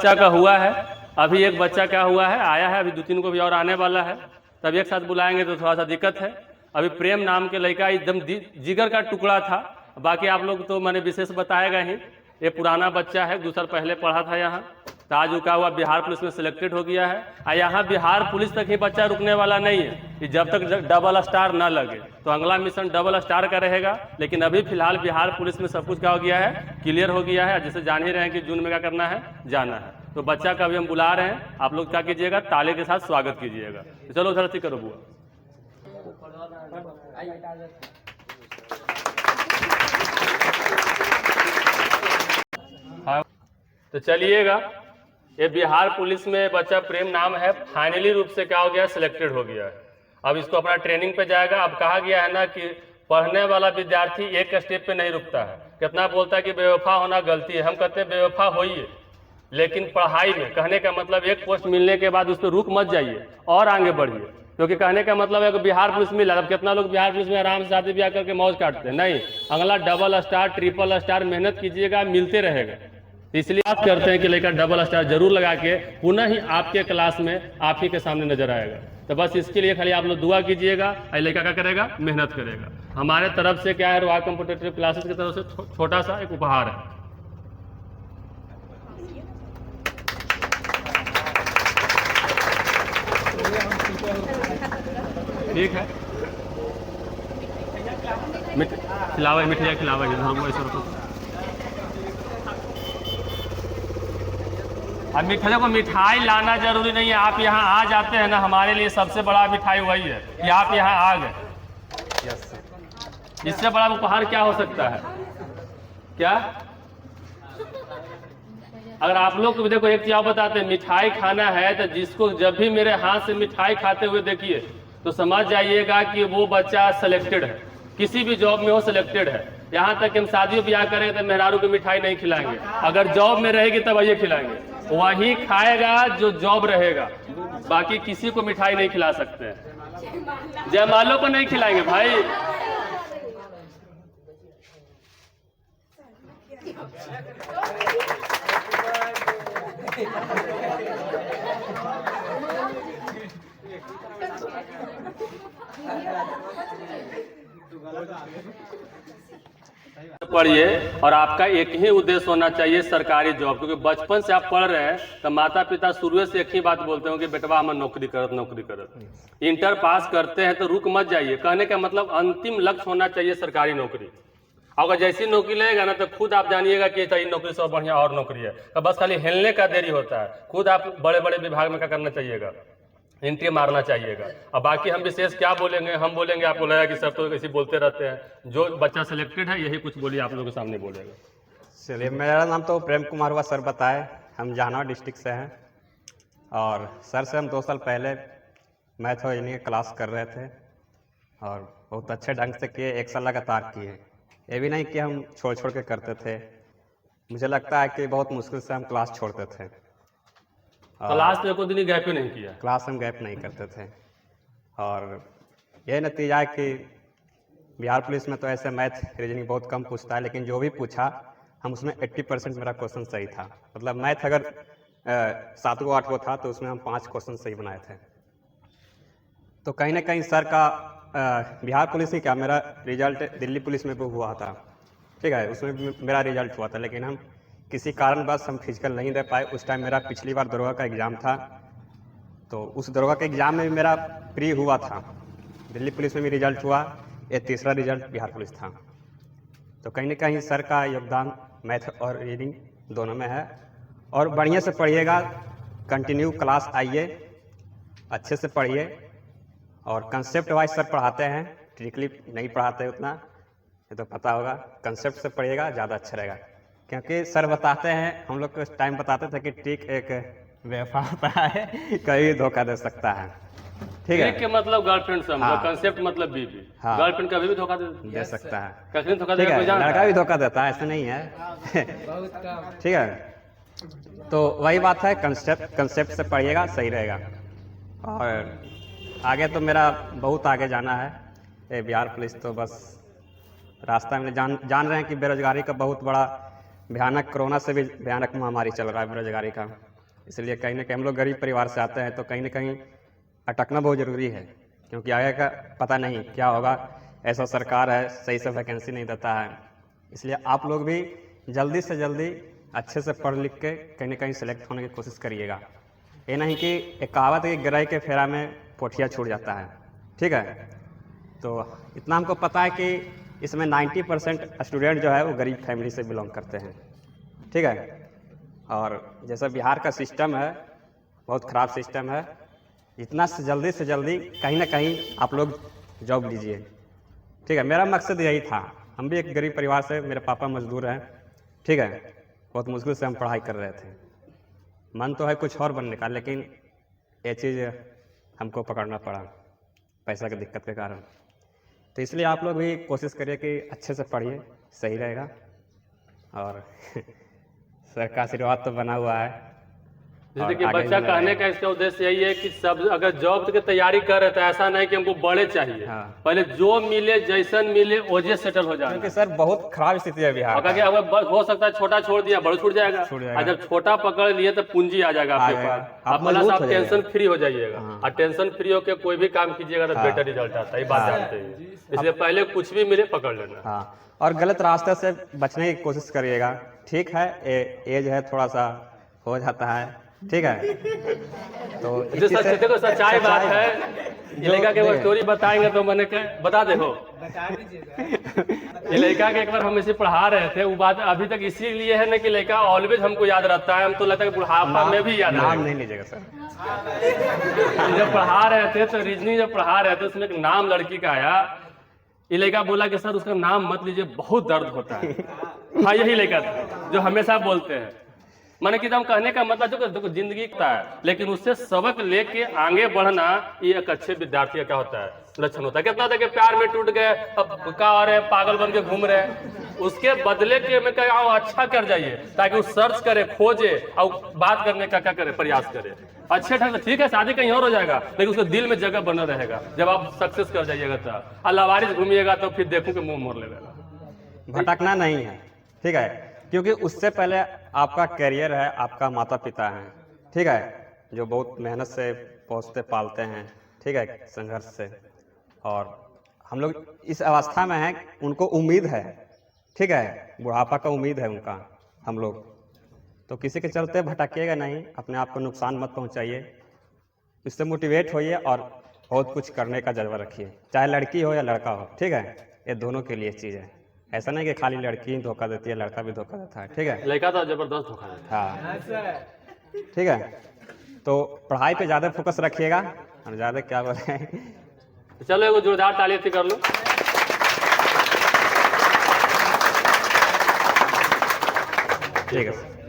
बच्चा का हुआ है, अभी एक बच्चा क्या हुआ है, आया है, अभी 2-3 को भी और आने वाला है, तब एक साथ बुलाएंगे तो थोड़ा सा दिक्कत है। अभी प्रेम नाम के लड़का एकदम जिगर का टुकड़ा था, बाकी आप लोग तो मैंने विशेष बताएगा ही। ये पुराना बच्चा है, 2 साल पहले पढ़ा था यहाँ, तो आज रुका हुआ बिहार पुलिस में सिलेक्टेड हो गया है। और यहाँ बिहार पुलिस तक ही बच्चा रुकने वाला नहीं है कि जब तक डबल स्टार ना लगे, तो अगला मिशन डबल स्टार का रहेगा। लेकिन अभी फिलहाल बिहार पुलिस में सब कुछ क्या हो गया है, क्लियर हो गया है। जैसे जान ही रहे हैं कि जून में क्या करना है, जाना है। तो बच्चा का अभी हम बुला रहे हैं, आप लोग क्या कीजिएगा, ताले के साथ स्वागत कीजिएगा। तो चलो उधर करो बुआ। हाँ, तो चलिएगा, ये बिहार पुलिस में बच्चा प्रेम नाम है, फाइनली रूप से क्या हो गया, सिलेक्टेड हो गया है। अब इसको अपना ट्रेनिंग पे जाएगा। अब कहा गया है ना कि पढ़ने वाला विद्यार्थी एक स्टेप पे नहीं रुकता है। कितना बोलता है कि बेवफा होना गलती है, हम कहते हैं बेवफा होइए, लेकिन पढ़ाई में कहने का मतलब एक पोस्ट मिलने के बाद उस पर रुक मत जाइए और आगे बढ़िए। क्योंकि कहने का मतलब है कि बिहार पुलिस मिला, अब कितना लोग बिहार पुलिस में आराम से शादी ब्याह करके मौज काटते हैं, नहीं, अगला डबल स्टार ट्रिपल स्टार मेहनत कीजिएगा, मिलते रहेगा। इसलिए आप करते हैं कि लड़का डबल स्टार जरूर लगा के पुनः ही आपके क्लास में आप ही के सामने नजर आएगा। तो बस इसके लिए खाली आप लोग दुआ कीजिएगा, लड़का क्या करेगा, मेहनत करेगा। हमारे तरफ से क्या है, रोहा कॉम्पिटिटिव क्लासेस की तरफ से छोटा सा एक उपहार है। ठीक है, खिलावा मिठाई खिलावा अब मिठाई को मिठाई लाना जरूरी नहीं है। आप यहाँ आ जाते हैं ना, हमारे लिए सबसे बड़ा मिठाई वही है कि आप यहाँ आ गए। इससे बड़ा उपहार क्या हो सकता है, क्या? अगर आप लोग को देखो एक चीज आप बताते हैं, मिठाई खाना है तो जिसको जब भी मेरे हाथ से मिठाई खाते हुए देखिए तो समझ जाइएगा कि वो बच्चा सिलेक्टेड है, किसी भी जॉब में वो सिलेक्टेड है। यहाँ तक कि हम शादी ब्याह करें तो मेहरारू को मिठाई नहीं खिलाएंगे, अगर जॉब में रहेगी तब ये खिलाएंगे। वही खाएगा जो जॉब रहेगा, बाकी किसी को मिठाई नहीं खिला सकते हैं। जयमालों को नहीं खिलाएंगे भाई। पढ़िए, और आपका एक ही उद्देश्य होना चाहिए, सरकारी जॉब। क्योंकि बचपन से आप पढ़ रहे हैं तो माता पिता शुरू से एक ही बात बोलते हो कि बेटवा हम नौकरी करत नौकरी करत। इंटर पास करते हैं तो रुक मत जाइए, कहने का मतलब अंतिम लक्ष्य होना चाहिए सरकारी नौकरी। अगर जैसी नौकरी लगेगा ना तो खुद आप जानिएगा कि ये नौकरी से बढ़िया और नौकरी है, तो बस खाली हिलने का देरी होता है। खुद आप बड़े बड़े विभाग में क्या करना चाहिएगा, एंट्री मारना चाहिएगा। अब बाकी हम विशेष क्या बोलेंगे, हम बोलेंगे, आपको लगेगा कि सर तो ऐसे बोलते रहते हैं। जो बच्चा सिलेक्टेड है यही कुछ बोलिए, आप लोगों के सामने बोलेगा। चलिए, मेरा नाम तो प्रेम कुमार हुआ, सर बताए। हम जहानाबाद डिस्ट्रिक्ट से हैं और सर से हम 2 साल पहले मैथ और इंजीनियरिंग क्लास कर रहे थे और बहुत अच्छे ढंग से किए, 1 साल लगातार किए। ये भी नहीं कि हम छोड़ छोड़ के करते थे। मुझे लगता है कि बहुत मुश्किल से हम क्लास छोड़ते थे। क्लास तो कोई दिन गैप ही नहीं किया, क्लास हम गैप नहीं करते थे। और यह नतीजा है कि बिहार पुलिस में तो ऐसे मैथ रीजनिंग बहुत कम पूछता है, लेकिन जो भी पूछा हम उसमें 80% मेरा क्वेश्चन सही था। मतलब मैथ अगर 7 8 था तो उसमें हम 5 क्वेश्चन सही बनाए थे। तो कहीं ना कहीं सर का बिहार पुलिस ही क्या, मेरा रिजल्ट दिल्ली पुलिस में भी हुआ था, ठीक है, उसमें भी मेरा रिजल्ट हुआ था। लेकिन हम किसी कारणवश हम फिजिकल नहीं दे पाए। उस टाइम मेरा पिछली बार दरोगा का एग्ज़ाम था, तो उस दरोगा के एग्ज़ाम में भी मेरा प्री हुआ था। दिल्ली पुलिस में भी रिजल्ट हुआ, ये तीसरा रिजल्ट बिहार पुलिस था। तो कहीं ना कहीं सर का योगदान मैथ और रीडिंग दोनों में है। और बढ़िया से पढ़िएगा, कंटिन्यू क्लास आइए, अच्छे से पढ़िए। और कंसेप्ट वाइज सर पढ़ाते हैं, ट्रिकली नहीं पढ़ाते उतना, ये तो पता होगा। कंसेप्ट से पढ़िएगा, ज़्यादा अच्छा रहेगा। क्योंकि सर बताते हैं, हम लोग को टाइम बताते थे कि ट्रिक एक बेवफा होता है, कभी धोखा दे सकता है, ठीक है। ट्रिक के मतलब गर्लफ्रेंड समझो, हाँ। कंसेप्ट मतलब बीवी, हाँ। गर्लफ्रेंड कभी भी धोखा दे सकता है, कभी धोखा देगा, लड़का भी धोखा देता है, ऐसा नहीं है, ठीक है। तो वही बात है, कंसेप्ट से पढ़िएगा, सही रहेगा। और आगे तो मेरा बहुत आगे जाना है। बिहार पुलिस तो बस रास्ता में जान रहे हैं कि बेरोजगारी का बहुत बड़ा भयानक, कोरोना से भी भयानक महामारी चल रहा है बेरोजगारी का। इसलिए कहीं ना कहीं हम लोग गरीब परिवार से आते हैं, तो कहीं ना कहीं अटकना बहुत ज़रूरी है, क्योंकि आगे का पता नहीं क्या होगा। ऐसा सरकार है, सही से वैकेंसी नहीं देता है। इसलिए आप लोग भी जल्दी से जल्दी अच्छे से पढ़ लिख के कहीं ना कहीं सेलेक्ट होने की कोशिश करिएगा। ये नहीं कि एक कहावत है कि गराई के फेरा में पोठिया छूट जाता है, ठीक है। तो इतना हमको पता है कि इसमें 90% स्टूडेंट जो है वो गरीब फैमिली से बिलोंग करते हैं, ठीक है। और जैसा बिहार का सिस्टम है बहुत ख़राब सिस्टम है, जितना से जल्दी कहीं ना कहीं आप लोग जॉब लीजिए, ठीक है। मेरा मकसद यही था। हम भी एक गरीब परिवार से, मेरे पापा मजदूर हैं, ठीक है। बहुत मुश्किल से हम पढ़ाई कर रहे थे। मन तो है कुछ और बनने का, लेकिन ये चीज़ हमको पकड़ना पड़ा पैसा की दिक्कत के कारण। तो इसलिए आप लोग भी कोशिश करिए कि अच्छे से पढ़िए, सही रहेगा। और सर का आशीर्वाद तो बना हुआ है। जैसे कि बच्चा कहने का इसका उद्देश्य यही है कि सब अगर जॉब की तैयारी कर रहे तो ऐसा नहीं कि हमको बड़े चाहिए, हाँ। पहले जो मिले जैसन मिले ओजे सेटल हो जाए। क्योंकि सर बहुत खराब स्थिति है बिहार अगर अगर हो सकता है छोटा छोड़ दिया बड़ा छूट जाएगा, और जब छोटा पकड़ लिए तो पूंजी आ जाएगा आपके पास, आप प्लस आप टेंशन फ्री हो जाइएगा। और टेंशन फ्री होकर कोई भी काम कीजिएगा तो बेटर रिजल्ट आता है, ये बात जानते हैं। इसलिए पहले कुछ भी मिले पकड़ लेना। हाँ, और गलत रास्ते से बचने की कोशिश करिएगा, ठीक है। एज है थोड़ा सा हो जाता है, ठीक है। तो देखो सच्चाई बात है। ये लड़का के वो स्टोरी बताएंगे तो मैंने बता दे हो ये लड़का के एक बार हम इसे पढ़ा रहे थे, वो बात अभी तक इसीलिए है ना कि लड़का ऑलवेज हमको याद रहता है। हम तो लगता है बुढ़ापा में भी याद नाम नहीं लीजिएगा सर। जब पढ़ा रहे थे तो रीजनिंग जब पढ़ा रहे थे उसमें एक नाम लड़की का आया। ये लड़का बोला कि सर उसका नाम मत लीजिए, बहुत दर्द होता है। हाँ, यही लड़का था जो हमेशा बोलते हैं। मैंने कि हम कहने का मतलब देखो जिंदगी का है, लेकिन उससे सबक लेके आगे बढ़ना ये एक अच्छे विद्यार्थी का होता है, लक्षण होता है। कितना था कि प्यार में टूट गए, अब का हो रहे पागल बन के घूम रहे, उसके बदले के में कहा अच्छा कर जाइए, ताकि वो सर्च करे, खोजे और बात करने का क्या करे, प्रयास करे अच्छे ढंग से। ठीक है शादी कहीं और हो जाएगा, लेकिन उसके दिल में जगह बना रहेगा। जब आप सक्सेस कर जाइएगा तो अलावारिस घूमिएगा तो फिर देखूं कि मुंह मोड़ लेगा। भटकना नहीं है, ठीक है, क्योंकि उससे पहले आपका करियर है, आपका माता पिता हैं, ठीक है, जो बहुत मेहनत से पोसते पालते हैं, ठीक है, संघर्ष से। और हम लोग इस अवस्था में हैं, उनको उम्मीद है, ठीक है, बुढ़ापा का उम्मीद है उनका। हम लोग तो किसी के चलते भटकिएगा नहीं, अपने आप को नुकसान मत पहुंचाइए, इससे मोटिवेट होइए और बहुत कुछ करने का जज्बा रखिए, चाहे लड़की हो या लड़का हो, ठीक है। ये दोनों के लिए चीज़ है, ऐसा नहीं कि खाली लड़की ही धोखा देती है, लड़का भी धोखा देता है, ठीक है। लड़का तो जबरदस्त धोखा देता है। हाँ, ठीक है। तो पढ़ाई पे ज़्यादा फोकस रखिएगा और ज़्यादा क्या बोले। चलो एगो जोरदार ताली कर लो। ठीक है।